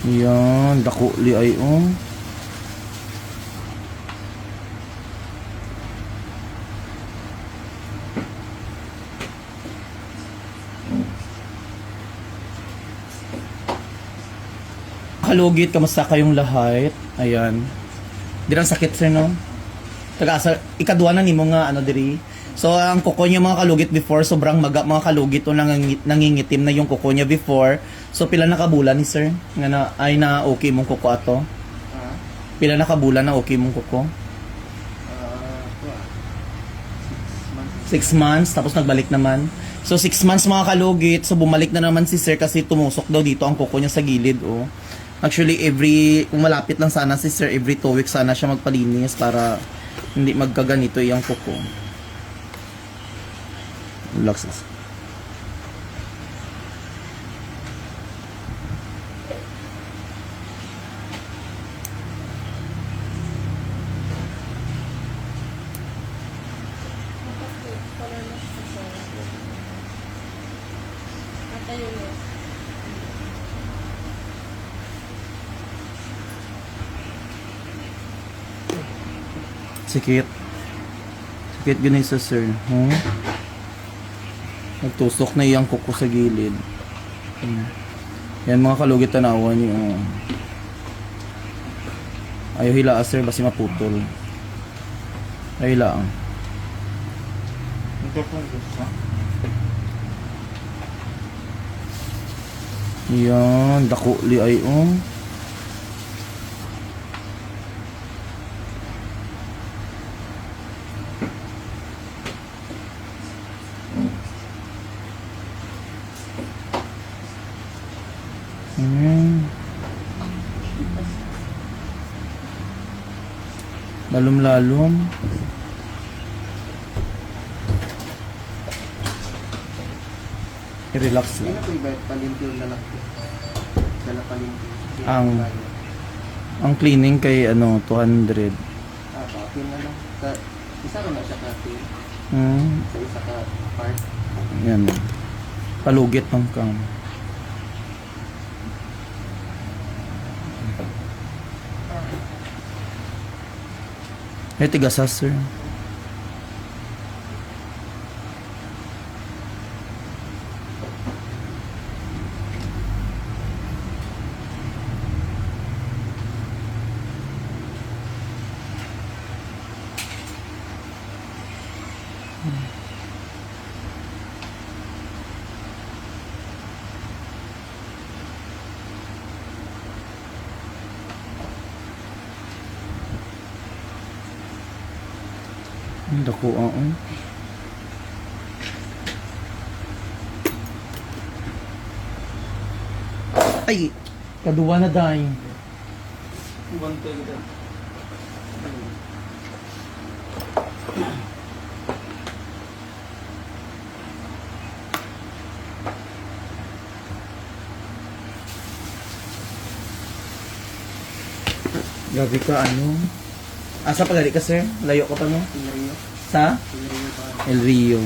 Yan, dako li ay oh. Kalugit, kamusta kayong lahat? Ayan. Di lang sakit sir, no? Ikaduha na nimo nga ano diri. So ang kuko niya mga kalugit before sobrang mga kalugit o nangingitim na yung kuko niya before. So pila na kabulan ni sir nga na ay na okay mong kuko ato? Pila na kabulan na okay mong kuko? 6 months tapos nagbalik naman. So 6 months mga kalugit. So bumalik na naman si sir kasi tumusok daw dito ang kuko niya sa gilid oh. Actually kung malapit lang sana si sir every 2 weeks sana siya magpalinis para hindi magkaganito yung kuko. Relax. Sikit. Sikit ganun sa sir. Nagtusok na iyang kuko sa gilid. Yan mga kalugit tanawan niyo. Ayaw hila sir basi maputol. Ayaw hila. Yan, dako li ay oh. Lalom-lalom. I-relax lang. Ang cleaning kay ano 200. Isa ko na siya kasi. Sa isa ka part. Yan. Palugit ng kam. Ay, tigasas, sir. Ang dako ang ay kaduwa na dahi. Gabi ka ano? Asa pa gali ka sir? Layo ka pa no? Sa? El Rio.